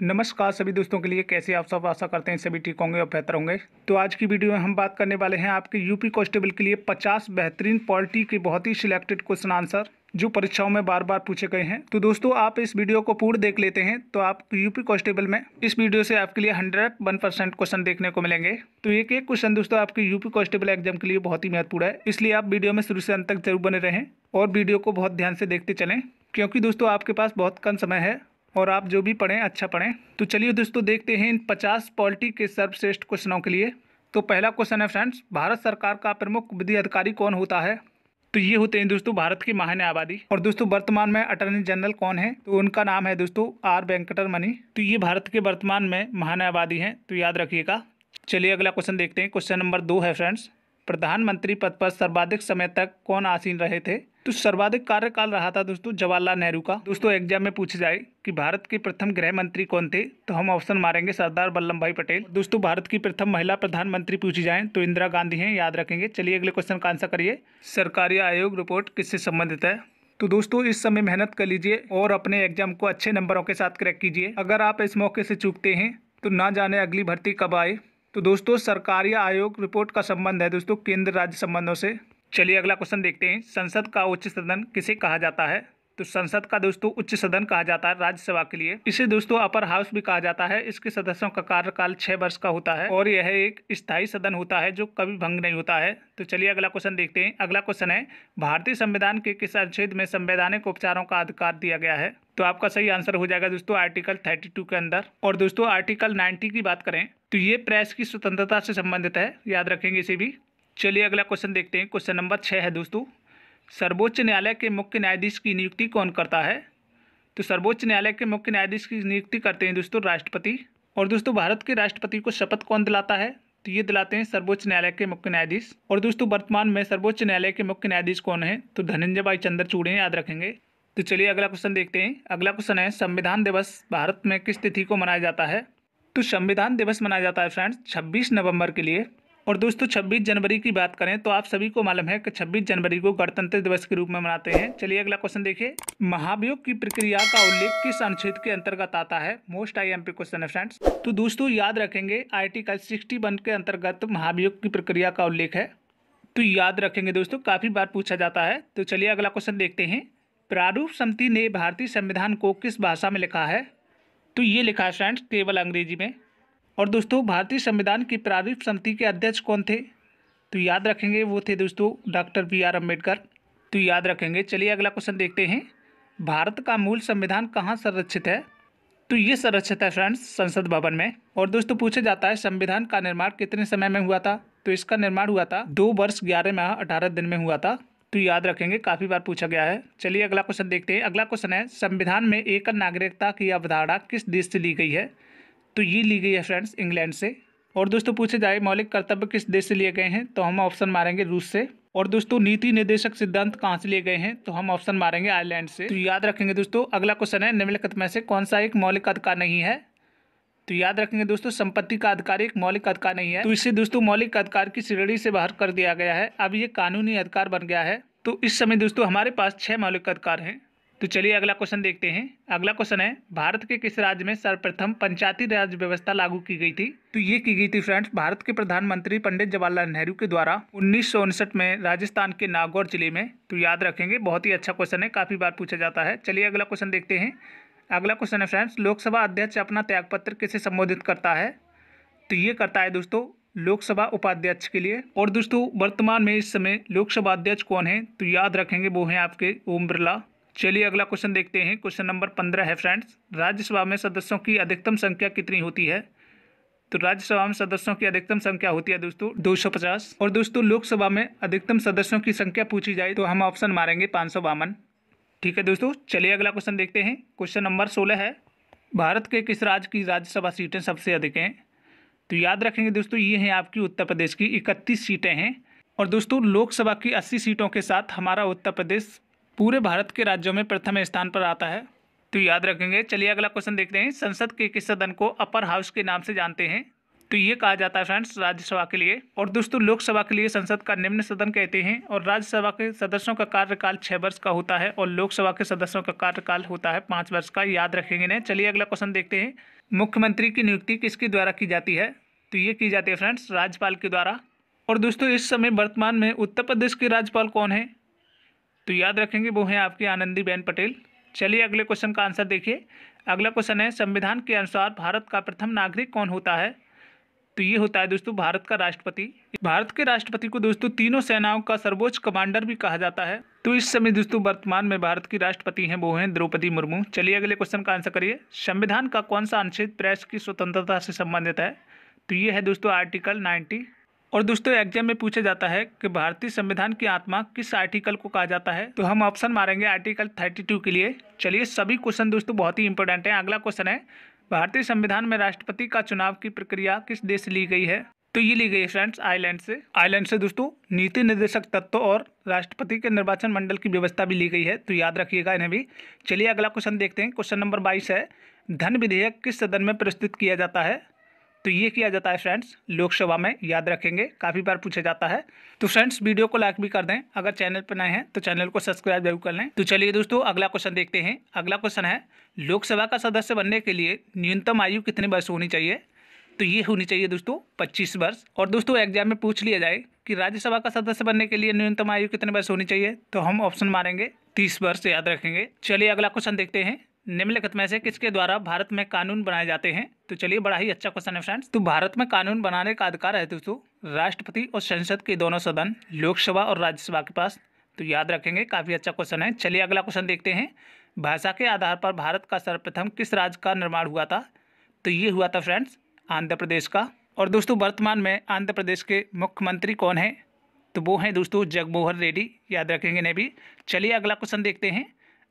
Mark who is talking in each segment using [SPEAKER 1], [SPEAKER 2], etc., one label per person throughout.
[SPEAKER 1] नमस्कार सभी दोस्तों के लिए। कैसे आप सब? आशा करते हैं सभी ठीक होंगे और बेहतर होंगे। तो आज की वीडियो में हम बात करने वाले हैं आपके यूपी कांस्टेबल के लिए 50 बेहतरीन पॉलिटी के बहुत ही सिलेक्टेड क्वेश्चन आंसर जो परीक्षाओं में बार बार पूछे गए हैं। तो दोस्तों आप इस वीडियो को पूर्ण देख लेते हैं तो आप यूपी कांस्टेबल में इस वीडियो से आपके लिए 101% क्वेश्चन देखने को मिलेंगे। तो एक एक क्वेश्चन दोस्तों आपके यूपी कांस्टेबल एग्जाम के लिए बहुत ही महत्वपूर्ण है, इसलिए आप वीडियो में शुरू से अंत तक जरूर बने रहें और वीडियो को बहुत ध्यान से देखते चलें, क्योंकि दोस्तों आपके पास बहुत कम समय है और आप जो भी पढ़ें अच्छा पढ़ें। तो चलिए दोस्तों देखते हैं इन 50 पॉलिटी के सर्वश्रेष्ठ क्वेश्चनों के लिए। तो पहला क्वेश्चन है फ्रेंड्स, भारत सरकार का प्रमुख विधि अधिकारी कौन होता है? तो ये होते हैं दोस्तों भारत के महान्यायवादी। और दोस्तों वर्तमान में अटॉर्नी जनरल कौन है? तो उनका नाम है दोस्तों आर वेंकटरमणि। तो ये भारत के वर्तमान में महान्यायवादी हैं, तो याद रखिएगा। चलिए अगला क्वेश्चन देखते हैं। क्वेश्चन नंबर 2 है फ्रेंड्स, प्रधानमंत्री पद पर सर्वाधिक समय तक कौन आसीन रहे थे? तो सर्वाधिक कार्यकाल रहा था दोस्तों जवाहरलाल नेहरू का। दोस्तों एग्जाम में पूछे जाए कि भारत के प्रथम गृह मंत्री कौन थे, तो हम ऑप्शन मारेंगे सरदार वल्लभ भाई पटेल। दोस्तों भारत की प्रथम महिला प्रधानमंत्री पूछी जाए तो इंदिरा गांधी हैं, याद रखेंगे। चलिए अगले क्वेश्चन का आंसर करिए। सरकारी आयोग रिपोर्ट किससे संबंधित है? तो दोस्तों इस समय मेहनत कर लीजिए और अपने एग्जाम को अच्छे नंबरों के साथ क्रैक कीजिए। अगर आप इस मौके से चूकते हैं तो ना जाने अगली भर्ती कब आए। तो दोस्तों सरकारी आयोग रिपोर्ट का संबंध है दोस्तों केंद्र राज्य संबंधों से। चलिए अगला क्वेश्चन देखते हैं। संसद का उच्च सदन किसे कहा जाता है? तो संसद का दोस्तों उच्च सदन कहा जाता है राज्यसभा के लिए। इसे दोस्तों अपर हाउस भी कहा जाता है। इसके सदस्यों का कार्यकाल 6 वर्ष का होता है और यह एक स्थायी सदन होता है जो कभी भंग नहीं होता है। तो चलिए अगला क्वेश्चन देखते हैं। अगला क्वेश्चन है, भारतीय संविधान के किस अनुच्छेद में संवैधानिक उपचारों का अधिकार दिया गया है? तो आपका सही आंसर हो जाएगा दोस्तों आर्टिकल 32 के अंदर। और दोस्तों आर्टिकल 90 की बात करें तो ये प्रेस की स्वतंत्रता से संबंधित है, याद रखेंगे इसे भी। चलिए अगला क्वेश्चन देखते हैं। क्वेश्चन नंबर 6 है दोस्तों, सर्वोच्च न्यायालय के मुख्य न्यायाधीश की नियुक्ति कौन करता है? तो सर्वोच्च न्यायालय के मुख्य न्यायाधीश की नियुक्ति करते हैं दोस्तों राष्ट्रपति। और दोस्तों भारत के राष्ट्रपति को शपथ कौन दिलाता है? तो ये दिलाते हैं सर्वोच्च न्यायालय के मुख्य न्यायाधीश। और दोस्तों वर्तमान में सर्वोच्च न्यायालय के मुख्य न्यायाधीश कौन है? तो धनंजय भाई चंद्रचूड़ हैं, याद रखेंगे। तो चलिए अगला क्वेश्चन देखते हैं। अगला क्वेश्चन है, संविधान दिवस भारत में किस तिथि को मनाया जाता है? तो संविधान दिवस मनाया जाता है फ्रेंड्स 26 नवंबर के लिए। और दोस्तों 26 जनवरी की बात करें तो आप सभी को मालूम है कि 26 जनवरी को गणतंत्र दिवस के रूप में मनाते हैं। चलिए अगला क्वेश्चन देखिए, महाभियोग की प्रक्रिया का उल्लेख किस अनुच्छेद के अंतर्गत आता है? मोस्ट आईएमपी क्वेश्चन है फ्रेंड्स। तो दोस्तों याद रखेंगे आर्टिकल 61 के अंतर्गत महाभियोग की प्रक्रिया का उल्लेख है। तो याद रखेंगे दोस्तों, काफी बार पूछा जाता है। तो चलिए अगला क्वेश्चन देखते हैं। प्रारूप समिति ने भारतीय संविधान को किस भाषा में लिखा है? तो ये लिखा है फ्रेंड्स केवल अंग्रेजी में। और दोस्तों भारतीय संविधान की प्रारूप समिति के अध्यक्ष कौन थे? तो याद रखेंगे वो थे दोस्तों डॉक्टर BR अम्बेडकर। तो याद रखेंगे। चलिए अगला क्वेश्चन देखते हैं। भारत का मूल संविधान कहाँ संरक्षित है? तो ये संरक्षित है फ्रेंड्स संसद भवन में। और दोस्तों पूछा जाता है संविधान का निर्माण कितने समय में हुआ था? तो इसका निर्माण हुआ था 2 वर्ष 11 माह 18 दिन में हुआ था। तो याद रखेंगे, काफी बार पूछा गया है। चलिए अगला क्वेश्चन देखते हैं। अगला क्वेश्चन है, संविधान में एकल नागरिकता की अवधारणा किस देश से ली गई है? तो ये ली गई है फ्रेंड्स इंग्लैंड से। और दोस्तों पूछे जाए मौलिक कर्तव्य किस देश से लिए गए हैं? तो हम ऑप्शन मारेंगे रूस से। और दोस्तों नीति निर्देशक सिद्धांत कहाँ से लिए गए हैं? तो हम ऑप्शन मारेंगे आयरलैंड से। तो याद रखेंगे दोस्तों। अगला क्वेश्चन है, निम्नलिखित में से कौन सा एक मौलिक अधिकार नहीं है? तो याद रखेंगे दोस्तों संपत्ति का अधिकार एक मौलिक अधिकार नहीं है। तो इसे दोस्तों मौलिक अधिकार की श्रेणी से बाहर कर दिया गया है। अब ये कानूनी अधिकार बन गया है। तो इस समय दोस्तों हमारे पास 6 मौलिक अधिकार हैं। तो चलिए अगला क्वेश्चन देखते हैं। अगला क्वेश्चन है, भारत के किस राज्य में सर्वप्रथम पंचायती राज व्यवस्था लागू की गई थी? तो ये की गई थी फ्रेंड्स भारत के प्रधानमंत्री पंडित जवाहरलाल नेहरू के द्वारा 1959 में राजस्थान के नागौर जिले में। तो याद रखेंगे, बहुत ही अच्छा क्वेश्चन है, काफी बार पूछा जाता है। चलिए अगला क्वेश्चन देखते हैं। अगला क्वेश्चन है फ्रेंड्स, लोकसभा अध्यक्ष अपना त्यागपत्र किसे संबोधित करता है? तो ये करता है दोस्तों लोकसभा उपाध्यक्ष के लिए। और दोस्तों वर्तमान में इस समय लोकसभा अध्यक्ष कौन है? तो याद रखेंगे वो हैं आपके ओम बिरला। चलिए अगला क्वेश्चन देखते हैं। क्वेश्चन नंबर 15 है फ्रेंड्स, राज्यसभा में सदस्यों की अधिकतम संख्या कितनी होती है? तो राज्यसभा में सदस्यों की अधिकतम संख्या होती है दोस्तों 250। और दोस्तों लोकसभा में अधिकतम सदस्यों की संख्या पूछी जाए तो हम ऑप्शन मारेंगे 552। ठीक है दोस्तों। चलिए अगला क्वेश्चन देखते हैं। क्वेश्चन नंबर 16 है, भारत के किस राज्य की राज्यसभा सीटें सबसे अधिक हैं? तो याद रखेंगे दोस्तों ये हैं आपकी उत्तर प्रदेश की 31 सीटें हैं। और दोस्तों लोकसभा की 80 सीटों के साथ हमारा उत्तर प्रदेश पूरे भारत के राज्यों में प्रथम स्थान पर आता है। तो याद रखेंगे। चलिए अगला क्वेश्चन देखते हैं। संसद के किस सदन को अपर हाउस के नाम से जानते हैं? तो ये कहा जाता है फ्रेंड्स राज्यसभा के लिए। और दोस्तों लोकसभा के लिए संसद का निम्न सदन कहते हैं। और राज्यसभा के सदस्यों का कार्यकाल 6 वर्ष का होता है और लोकसभा के सदस्यों का कार्यकाल होता है 5 वर्ष का। याद रखेंगे इन्हें। चलिए अगला क्वेश्चन देखते हैं। मुख्यमंत्री की नियुक्ति किसके द्वारा की जाती है? तो ये की जाती है फ्रेंड्स राज्यपाल के द्वारा। और दोस्तों इस समय वर्तमान में उत्तर प्रदेश के राज्यपाल कौन है? तो याद रखेंगे वो हैं आपकी आनंदीबेन पटेल। चलिए अगले क्वेश्चन का आंसर देखिए। अगला क्वेश्चन है संविधान के अनुसार भारत का प्रथम नागरिक कौन होता है? तो ये होता है दोस्तों भारत का राष्ट्रपति। भारत के राष्ट्रपति को दोस्तों तीनों सेनाओं का सर्वोच्च कमांडर भी कहा जाता है। तो इस समय दोस्तों वर्तमान में भारत की राष्ट्रपति हैं वो हैं द्रौपदी मुर्मू। चलिए अगले क्वेश्चन का आंसर करिए। संविधान का कौन सा अनुच्छेद प्रेस की स्वतंत्रता से संबंधित है? तो ये है दोस्तों आर्टिकल 90। और दोस्तों एग्जाम में पूछा जाता है कि भारतीय संविधान की आत्मा किस आर्टिकल को कहा जाता है? तो हम ऑप्शन मारेंगे आर्टिकल 32 के लिए। चलिए सभी क्वेश्चन दोस्तों बहुत ही इंपॉर्टेंट हैं। अगला क्वेश्चन है भारतीय संविधान में राष्ट्रपति का चुनाव की प्रक्रिया किस देश से ली गई है? तो ये ली गई है फ्रेंड्स आयरलैंड से। आयरलैंड से दोस्तों नीति निर्देशक तत्व और राष्ट्रपति के निर्वाचन मंडल की व्यवस्था भी ली गई है। तो याद रखिएगा इन्हें भी। चलिए अगला क्वेश्चन देखते हैं। क्वेश्चन नंबर 22 है धन विधेयक किस सदन में प्रस्तुत किया जाता है? तो ये किया जाता है फ्रेंड्स लोकसभा में। याद रखेंगे काफ़ी बार पूछा जाता है। तो फ्रेंड्स वीडियो को लाइक भी कर दें। अगर चैनल पर नए हैं तो चैनल को सब्सक्राइब जरूर कर लें। तो चलिए दोस्तों अगला क्वेश्चन देखते हैं। अगला क्वेश्चन है लोकसभा का सदस्य बनने के लिए न्यूनतम आयु कितने वर्ष होनी चाहिए? तो ये होनी चाहिए दोस्तों 25 वर्ष। और दोस्तों एग्जाम में पूछ लिया जाए कि राज्यसभा का सदस्य बनने के लिए न्यूनतम आयु कितने वर्ष होनी चाहिए, तो हम ऑप्शन मारेंगे 30 वर्ष। याद रखेंगे। चलिए अगला क्वेश्चन देखते हैं। निम्नलिखित में से किसके द्वारा भारत में कानून बनाए जाते हैं? तो चलिए बड़ा ही अच्छा क्वेश्चन है फ्रेंड्स। तो भारत में कानून बनाने का अधिकार है दोस्तों राष्ट्रपति और संसद के दोनों सदन लोकसभा और राज्यसभा के पास। तो याद रखेंगे काफ़ी अच्छा क्वेश्चन है। चलिए अगला क्वेश्चन देखते हैं। भाषा के आधार पर भारत का सर्वप्रथम किस राज्य का निर्माण हुआ था? तो ये हुआ था फ्रेंड्स आंध्र प्रदेश का। और दोस्तों वर्तमान में आंध्र प्रदेश के मुख्यमंत्री कौन है? तो वो हैं दोस्तों जगमोहन रेड्डी। याद रखेंगे इन्हें भी। चलिए अगला क्वेश्चन देखते हैं।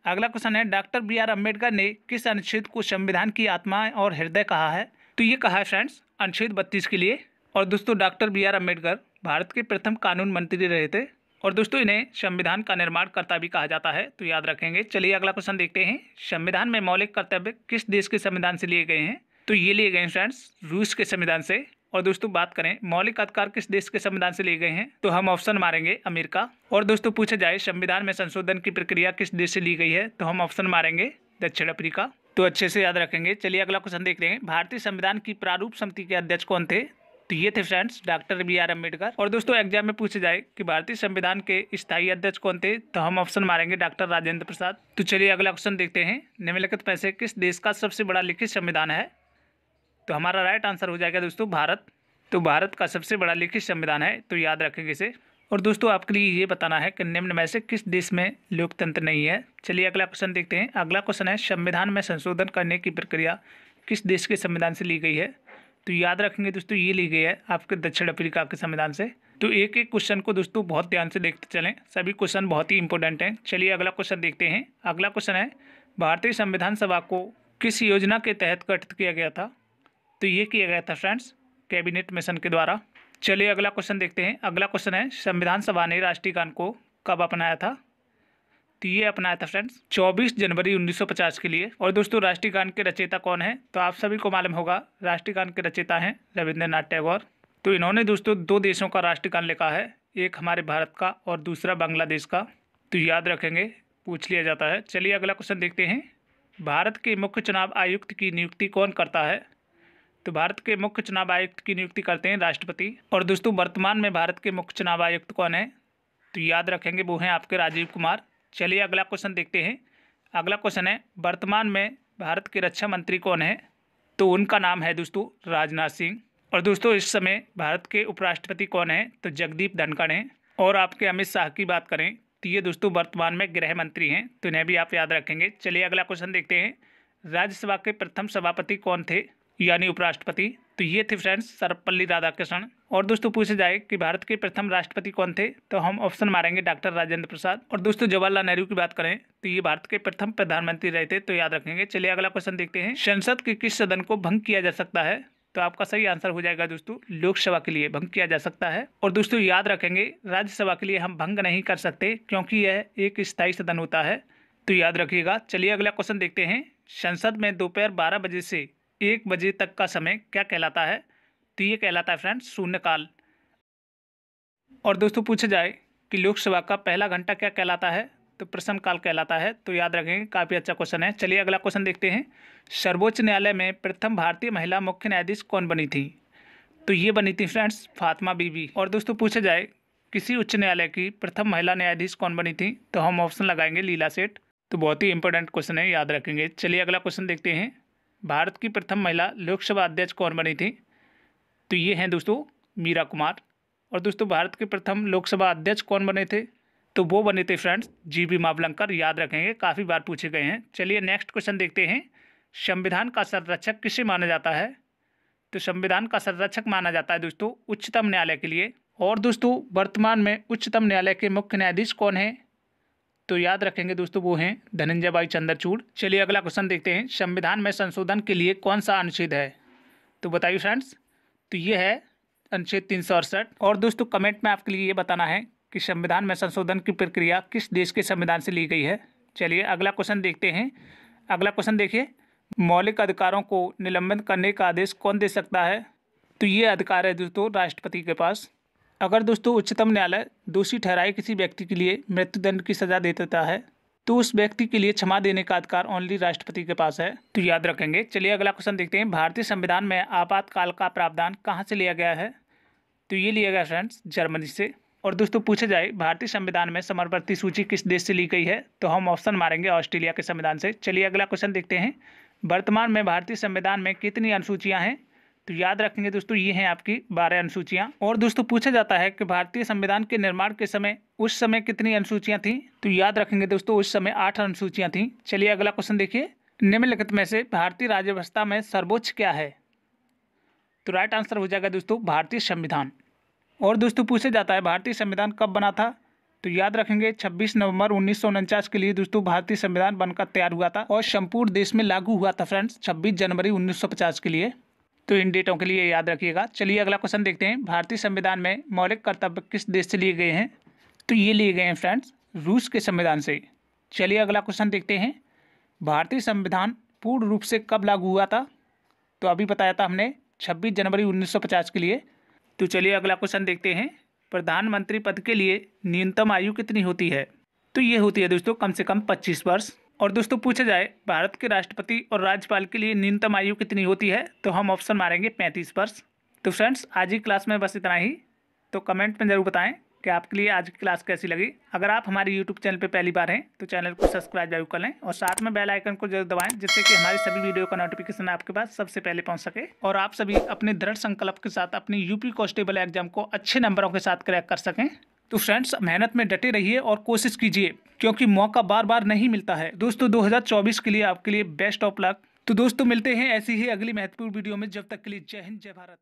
[SPEAKER 1] अगला क्वेश्चन है डॉक्टर बी.आर. अम्बेडकर ने किस अनुच्छेद को संविधान की आत्मा और हृदय कहा है? तो ये कहा है फ्रेंड्स अनुच्छेद 32 के लिए। और दोस्तों डॉक्टर बी.आर. अम्बेडकर भारत के प्रथम कानून मंत्री रहे थे। और दोस्तों इन्हें संविधान का निर्माणकर्ता भी कहा जाता है। तो याद रखेंगे। चलिए अगला क्वेश्चन देखते हैं। संविधान में मौलिक कर्तव्य किस देश के संविधान से लिए गए हैं? तो ये लिए गए हैं फ्रेंड्स रूस के संविधान से। और दोस्तों बात करें मौलिक अधिकार किस देश के संविधान से लिए गए हैं, तो हम ऑप्शन मारेंगे अमेरिका। और दोस्तों पूछा जाए संविधान में संशोधन की प्रक्रिया किस देश से ली गई है, तो हम ऑप्शन मारेंगे दक्षिण अफ्रीका। तो अच्छे से याद रखेंगे। चलिए अगला क्वेश्चन देख रहे हैं। भारतीय संविधान की प्रारूप समिति के अध्यक्ष कौन थे? तो ये थे फ्रेंड्स डॉक्टर बी.आर. अम्बेडकर। और दोस्तों एग्जाम में पूछा जाए कि भारतीय संविधान के स्थायी अध्यक्ष कौन थे, तो हम ऑप्शन मारेंगे डॉक्टर राजेंद्र प्रसाद। तो चलिए अगला क्वेश्चन देखते हैं। निम्नलिखित में से किस देश का सबसे बड़ा लिखित संविधान है? तो हमारा राइट आंसर हो जाएगा दोस्तों भारत। तो भारत का सबसे बड़ा लिखित संविधान है। तो याद रखेंगे इसे। और दोस्तों आपके लिए ये बताना है कि निम्न में से किस देश में लोकतंत्र नहीं है। चलिए अगला क्वेश्चन देखते हैं। अगला क्वेश्चन है संविधान में संशोधन करने की प्रक्रिया किस देश के संविधान से ली गई है? तो याद रखेंगे दोस्तों ये ली गई है आपके दक्षिण अफ्रीका के संविधान से। तो एक एक क्वेश्चन को दोस्तों बहुत ध्यान से देखते चलें। सभी क्वेश्चन बहुत ही इंपॉर्टेंट हैं। चलिए अगला क्वेश्चन देखते हैं। अगला क्वेश्चन है भारतीय संविधान सभा को किस योजना के तहत गठित किया गया था? तो ये किया गया था फ्रेंड्स कैबिनेट मिशन के द्वारा। चलिए अगला क्वेश्चन देखते हैं। अगला क्वेश्चन है संविधान सभा ने राष्ट्रीय गान को कब अपनाया था? तो ये अपनाया था फ्रेंड्स 24 जनवरी 1950 के लिए। और दोस्तों राष्ट्रीय गान के रचयिता कौन है? तो आप सभी को मालूम होगा राष्ट्रीय गान के रचयिता हैं रविंद्रनाथ टैगोर। तो इन्होंने दोस्तों 2 देशों का राष्ट्रीय गान लिखा है, एक हमारे भारत का और दूसरा बांग्लादेश का। तो याद रखेंगे पूछ लिया जाता है। चलिए अगला क्वेश्चन देखते हैं। भारत के मुख्य चुनाव आयुक्त की नियुक्ति कौन करता है? तो भारत के मुख्य चुनाव आयुक्त की नियुक्ति करते हैं राष्ट्रपति। और दोस्तों वर्तमान में भारत के मुख्य चुनाव आयुक्त कौन है? तो याद रखेंगे वो हैं आपके राजीव कुमार। चलिए अगला क्वेश्चन देखते हैं। अगला क्वेश्चन है वर्तमान में भारत के रक्षा मंत्री कौन है? तो उनका नाम है दोस्तों राजनाथ सिंह। और दोस्तों इस समय भारत के उपराष्ट्रपति कौन है? तो जगदीप धनखड़ हैं। और आपके अमित शाह की बात करें तो ये दोस्तों वर्तमान में गृह मंत्री हैं। तो इन्हें भी आप याद रखेंगे। चलिए अगला क्वेश्चन देखते हैं। राज्यसभा के प्रथम सभापति कौन थे यानी उपराष्ट्रपति? तो ये थे फ्रेंड्स सर्वपल्ली राधाकृष्णन। और दोस्तों पूछा जाए कि भारत के प्रथम राष्ट्रपति कौन थे, तो हम ऑप्शन मारेंगे डॉक्टर राजेंद्र प्रसाद। और दोस्तों जवाहरलाल नेहरू की बात करें तो ये भारत के प्रथम प्रधानमंत्री रहे थे। तो याद रखेंगे। चलिए अगला क्वेश्चन देखते हैं। संसद के किस सदन को भंग किया जा सकता है? तो आपका सही आंसर हो जाएगा दोस्तों लोकसभा के लिए भंग किया जा सकता है। और दोस्तों याद रखेंगे राज्यसभा के लिए हम भंग नहीं कर सकते क्योंकि यह एक स्थायी सदन होता है। तो याद रखिएगा। चलिए अगला क्वेश्चन देखते हैं। संसद में दोपहर 12 बजे से 1 बजे तक का समय क्या कहलाता है? तो ये कहलाता है फ्रेंड्स शून्यकाल। और दोस्तों पूछा जाए कि लोकसभा का पहला घंटा क्या कहलाता है, तो प्रश्नकाल कहलाता है। तो याद रखेंगे, काफ़ी अच्छा क्वेश्चन है। चलिए अगला क्वेश्चन देखते हैं। सर्वोच्च न्यायालय में प्रथम भारतीय महिला मुख्य न्यायाधीश कौन बनी थी? तो ये बनी थी फ्रेंड्स फातिमा बीबी। और दोस्तों पूछा जाए किसी उच्च न्यायालय की प्रथम महिला न्यायाधीश कौन बनी थी, तो हम ऑप्शन लगाएंगे लीला सेठ। तो बहुत ही इंपॉर्टेंट क्वेश्चन है, याद रखेंगे। चलिए अगला क्वेश्चन देखते हैं। भारत की प्रथम महिला लोकसभा अध्यक्ष कौन बनी थी? तो ये हैं दोस्तों मीरा कुमार। और दोस्तों भारत के प्रथम लोकसभा अध्यक्ष कौन बने थे? तो वो बने थे फ्रेंड्स जीबी मावलंकर। याद रखेंगे, काफ़ी बार पूछे गए हैं। चलिए नेक्स्ट क्वेश्चन देखते हैं। संविधान का संरक्षक किसे माना जाता है? तो संविधान का संरक्षक माना जाता है दोस्तों उच्चतम न्यायालय के लिए। और दोस्तों वर्तमान में उच्चतम न्यायालय के मुख्य न्यायाधीश कौन है? तो याद रखेंगे दोस्तों वो हैं धनंजय भाई चंद्रचूड़। चलिए अगला क्वेश्चन देखते हैं। संविधान में संशोधन के लिए कौन सा अनुच्छेद है? तो बताइए फ्रेंड्स। तो ये है अनुच्छेद 368। और दोस्तों कमेंट में आपके लिए ये बताना है कि संविधान में संशोधन की प्रक्रिया किस देश के संविधान से ली गई है। चलिए अगला क्वेश्चन देखते हैं। अगला क्वेश्चन देखिए, मौलिक अधिकारों को निलंबित करने का आदेश कौन दे सकता है? तो ये अधिकार है दोस्तों राष्ट्रपति के पास। अगर दोस्तों उच्चतम न्यायालय दोषी ठहराए किसी व्यक्ति के लिए मृत्युदंड की सजा दे देता है, तो उस व्यक्ति के लिए क्षमा देने का अधिकार ओनली राष्ट्रपति के पास है। तो याद रखेंगे। चलिए अगला क्वेश्चन देखते हैं। भारतीय संविधान में आपातकाल का प्रावधान कहाँ से लिया गया है? तो ये लिया गया फ्रेंड्स जर्मनी से। और दोस्तों पूछा जाए भारतीय संविधान में समवर्ती सूची किस देश से ली गई है, तो हम ऑप्शन मारेंगे ऑस्ट्रेलिया के संविधान से। चलिए अगला क्वेश्चन देखते हैं। वर्तमान में भारतीय संविधान में कितनी अनुसूचियां हैं? तो याद रखेंगे दोस्तों ये हैं आपकी 12 अनुसूचियां। और दोस्तों पूछा जाता है कि भारतीय संविधान के निर्माण के समय उस समय कितनी अनुसूचियां थीं? तो याद रखेंगे दोस्तों उस समय 8 अनुसूचियां थीं। चलिए अगला क्वेश्चन देखिए। निम्नलिखित में से भारतीय राज्य व्यवस्था में सर्वोच्च क्या है? तो राइट आंसर हो जाएगा दोस्तों भारतीय संविधान। और दोस्तों पूछा जाता है भारतीय संविधान कब बना था? तो याद रखेंगे 26 नवंबर 1949 के लिए दोस्तों भारतीय संविधान बनकर तैयार हुआ था और संपूर्ण देश में लागू हुआ था फ्रेंड्स 26 जनवरी 1950 के लिए। तो इन डेटों के लिए याद रखिएगा। चलिए अगला क्वेश्चन देखते हैं। भारतीय संविधान में मौलिक कर्तव्य किस देश से लिए गए हैं? तो ये लिए गए हैं फ्रेंड्स रूस के संविधान से। चलिए अगला क्वेश्चन देखते हैं। भारतीय संविधान पूर्ण रूप से कब लागू हुआ था? तो अभी बताया था हमने 26 जनवरी 1950 के लिए। तो चलिए अगला क्वेश्चन देखते हैं। प्रधानमंत्री पद के लिए न्यूनतम आयु कितनी होती है? तो ये होती है दोस्तों कम से कम 25 वर्ष। और दोस्तों पूछा जाए भारत के राष्ट्रपति और राज्यपाल के लिए न्यूनतम आयु कितनी होती है, तो हम ऑप्शन मारेंगे 35 वर्ष। तो फ्रेंड्स आज की क्लास में बस इतना ही। तो कमेंट में ज़रूर बताएं कि आपके लिए आज की क्लास कैसी लगी। अगर आप हमारे यूट्यूब चैनल पर पहली बार हैं तो चैनल को सब्सक्राइब जरूर कर लें और साथ में बेल आइकन को जरूर दबाएं, जिससे कि हमारी सभी वीडियो का नोटिफिकेशन आपके पास सबसे पहले पहुंच सके और आप सभी अपने दृढ़ संकल्प के साथ अपनी यूपी कांस्टेबल एग्जाम को अच्छे नंबरों के साथ क्रैक कर सकें। तो फ्रेंड्स मेहनत में डटे रहिए और कोशिश कीजिए, क्योंकि मौका बार बार नहीं मिलता है। दोस्तों 2024 के लिए आपके लिए बेस्ट ऑफ लक। तो दोस्तों मिलते हैं ऐसी ही अगली महत्वपूर्ण वीडियो में। जब तक के लिए जय हिंद जय भारत।